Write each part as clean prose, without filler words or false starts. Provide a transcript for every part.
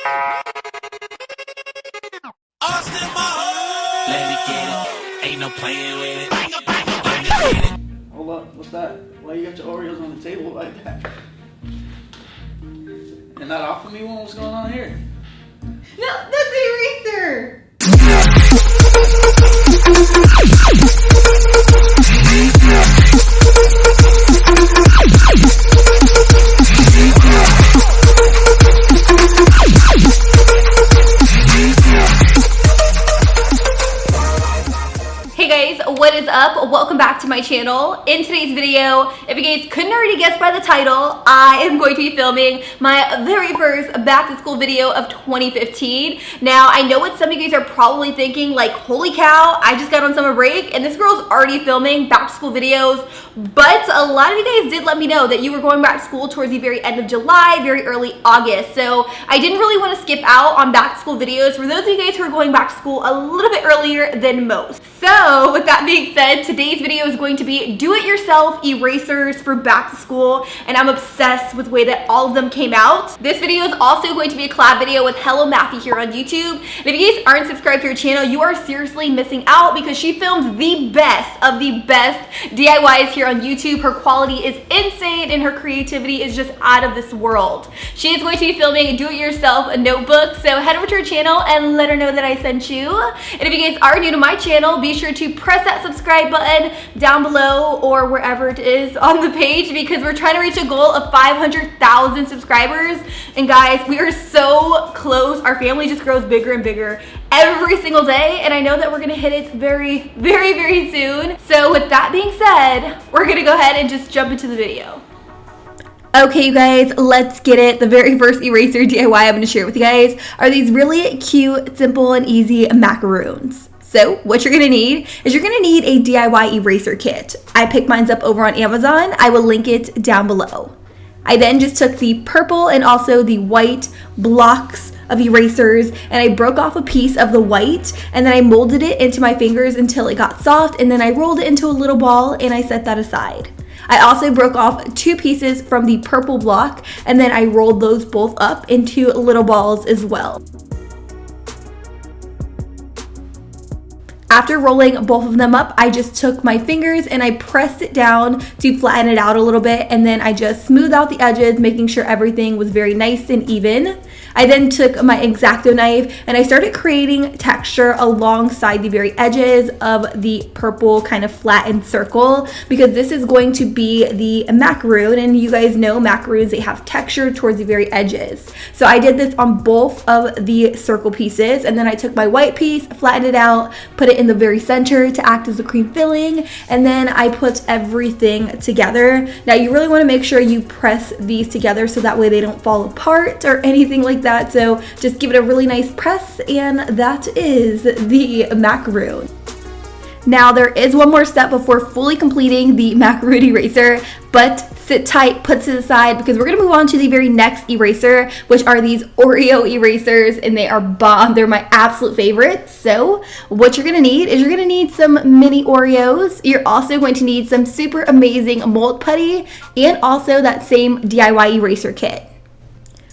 Let me get it. Ain't no playing with it. Let me get it. Hold up, what's that? Why you got your Oreos on the table like that? And that off of me one, what's going on here? No, that's the eraser! Hey guys, what is up? Welcome back to my channel. In today's video, if you guys couldn't already guess by the title, I am going to be filming my very first back to school video of 2015. Now, I know what some of you guys are probably thinking, like, holy cow, I just got on summer break and this girl's already filming back to school videos. But a lot of you guys did let me know that you were going back to school towards the very end of July, very early August. So I didn't really want to skip out on back to school videos for those of you guys who are going back to school a little bit earlier than most. So with that being said, today's video is going to be do-it-yourself erasers for back to school, and I'm obsessed with the way that all of them came out. This video is also going to be a collab video with Hellomaphie here on YouTube. And if you guys aren't subscribed to her channel, you are seriously missing out because she films the best of the best DIYs here on YouTube. Her quality is insane and her creativity is just out of this world. She is going to be filming do-it-yourself notebook, so head over to her channel and let her know that I sent you. And if you guys are new to my channel, be sure to press that subscribe button down below or wherever it is on the page because we're trying to reach a goal of 500,000 subscribers. And guys, we are so close. Our family just grows bigger and bigger every single day, and I know that we're gonna hit it very, very, very soon. So with that being said, we're gonna go ahead and just jump into the video. Okay, you guys, let's get it. The very first eraser DIY I'm gonna share with you guys are these really cute, simple, and easy macaroons. So what you're gonna need is you're gonna need a DIY eraser kit. I picked mine up over on Amazon. I will link it down below. I then just took the purple and also the white blocks of erasers and I broke off a piece of the white and then I molded it into my fingers until it got soft, and then I rolled it into a little ball and I set that aside. I also broke off two pieces from the purple block and then I rolled those both up into little balls as well. After rolling both of them up, I just took my fingers and I pressed it down to flatten it out a little bit, and then I just smoothed out the edges, making sure everything was very nice and even. I then took my X-Acto knife and I started creating texture alongside the very edges of the purple kind of flattened circle because this is going to be the macaroon, and you guys know macaroons, they have texture towards the very edges. So I did this on both of the circle pieces, and then I took my white piece, flattened it out, put it in the very center to act as the cream filling, and then I put everything together. Now you really want to make sure you press these together so that way they don't fall apart or anything like that. So just give it a really nice press, and that is the macaroon. Now there is one more step before fully completing the macaroon eraser, but sit tight, put it aside, because we're gonna move on to the very next eraser, which are these Oreo erasers, and they are bomb. They're my absolute favorite. So what you're gonna need is you're gonna need some mini Oreos. You're also going to need some super amazing mold putty and also that same DIY eraser kit.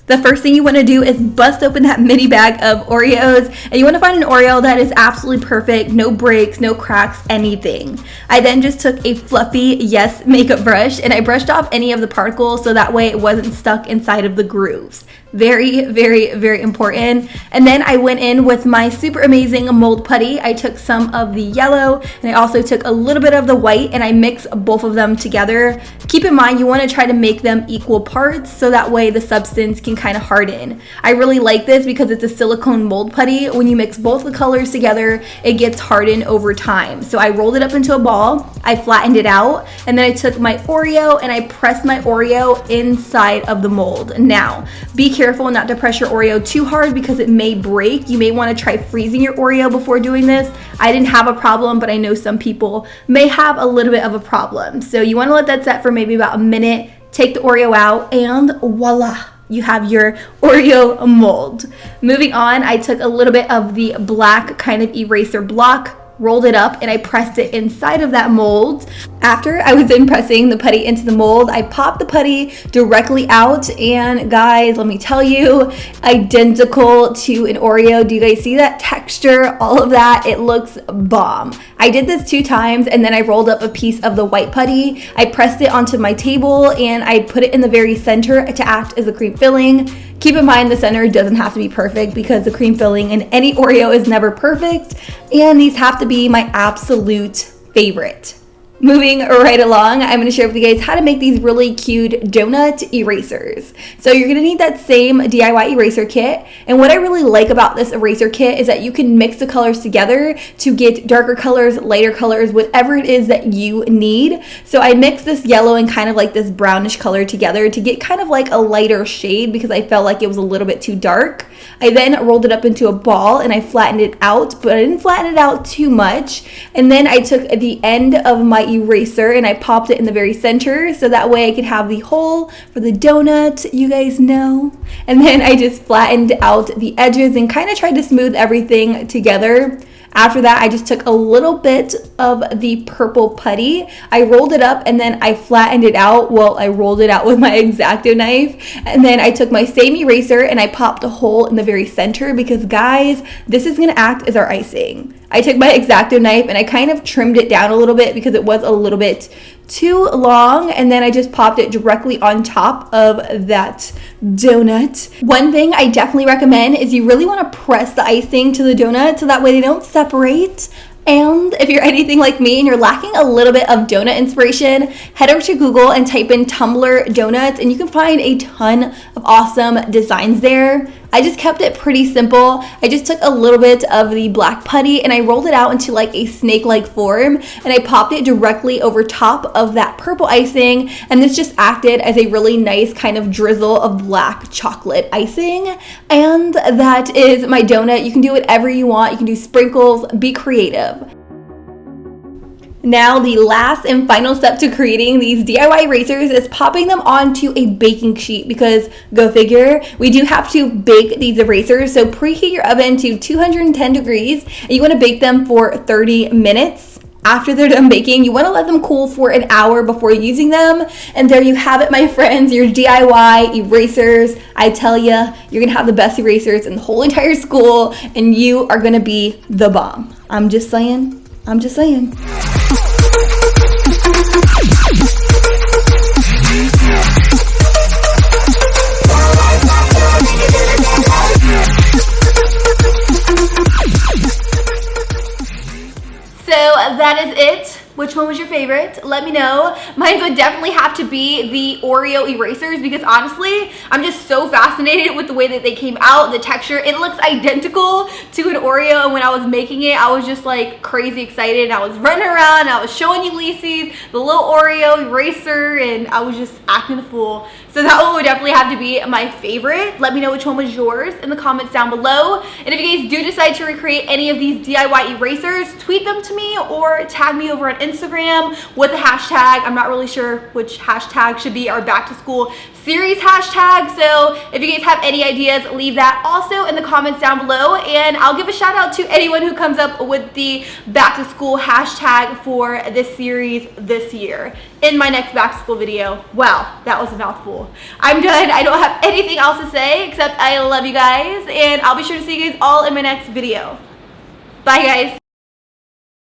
The first thing you want to do is bust open that mini bag of Oreos, and you want to find an Oreo that is absolutely perfect, no breaks, no cracks, anything. I then just took a fluffy Yes makeup brush and I brushed off any of the particles so that way it wasn't stuck inside of the grooves. Very, very, very important. And then I went in with my super amazing mold putty. I took some of the yellow and I also took a little bit of the white and I mixed both of them together. Keep in mind, you want to try to make them equal parts so that way the substance can kind of harden. I really like this because it's a silicone mold putty. When you mix both the colors together, it gets hardened over time. So I rolled it up into a ball, I flattened it out, and then I took my Oreo and I pressed my Oreo inside of the mold. Now, be careful not to press your Oreo too hard because it may break. You may want to try freezing your Oreo before doing this. I didn't have a problem, but I know some people may have a little bit of a problem. So you want to let that set for maybe about a minute, take the Oreo out, and voila, you have your Oreo mold. Moving on, I took a little bit of the black kind of eraser block, rolled it up, and I pressed it inside of that mold. After I was done pressing the putty into the mold, I popped the putty directly out, and guys, let me tell you, identical to an Oreo. Do you guys see that texture? All of that, it looks bomb. I did this 2 times, and then I rolled up a piece of the white putty. I pressed it onto my table, and I put it in the very center to act as a cream filling. Keep in mind the center doesn't have to be perfect because the cream filling in any Oreo is never perfect, and these have to be my absolute favorite. Moving right along, I'm going to share with you guys how to make these really cute donut erasers. So you're going to need that same DIY eraser kit. And what I really like about this eraser kit is that you can mix the colors together to get darker colors, lighter colors, whatever it is that you need. So I mixed this yellow and kind of like this brownish color together to get kind of like a lighter shade because I felt like it was a little bit too dark. I then rolled it up into a ball and I flattened it out, but I didn't flatten it out too much. And then I took the end of my eraser and I popped it in the very center so that way I could have the hole for the donut, you guys know. And then I just flattened out the edges and kind of tried to smooth everything together. After that, I just took a little bit of the purple putty. I rolled it up and then I flattened it out. Well, I rolled it out with my X-Acto knife. And then I took my same eraser and I popped a hole in the very center because guys, this is gonna act as our icing. I took my X-Acto knife and I kind of trimmed it down a little bit because it was a little bit too long, and then I just popped it directly on top of that donut. One thing I definitely recommend is you really want to press the icing to the donut so that way they don't separate. And if you're anything like me and you're lacking a little bit of donut inspiration, head over to Google and type in Tumblr donuts and you can find a ton of awesome designs there. I just kept it pretty simple. I just took a little bit of the black putty and I rolled it out into like a snake-like form and I popped it directly over top of that purple icing, and this just acted as a really nice kind of drizzle of black chocolate icing. And that is my donut. You can do whatever you want. You can do sprinkles, be creative. Now, the last and final step to creating these DIY erasers is popping them onto a baking sheet because, go figure, we do have to bake these erasers. So preheat your oven to 210 degrees and you want to bake them for 30 minutes. After they're done baking, you want to let them cool for an hour before using them. And there you have it, my friends, your DIY erasers. I tell you, you're going to have the best erasers in the whole entire school and you are going to be the bomb. I'm just saying. So that is it. Which one was your favorite? Let me know. Mine would definitely have to be the Oreo erasers because honestly, I'm just so fascinated with the way that they came out, the texture. It looks identical to an Oreo, and when I was making it, I was just like crazy excited. I was running around, and I was showing you Lisi's, the little Oreo eraser, and I was just acting a fool. So that one would definitely have to be my favorite. Let me know which one was yours in the comments down below. And if you guys do decide to recreate any of these DIY erasers, tweet them to me or tag me over on Instagram with the hashtag. I'm not really sure which hashtag should be our back to school series hashtag. So if you guys have any ideas, leave that also in the comments down below. And I'll give a shout out to anyone who comes up with the back to school hashtag for this series this year in my next back to school video. Wow, that was a mouthful. I'm done. I don't have anything else to say except I love you guys, and I'll be sure to see you guys all in my next video. Bye guys.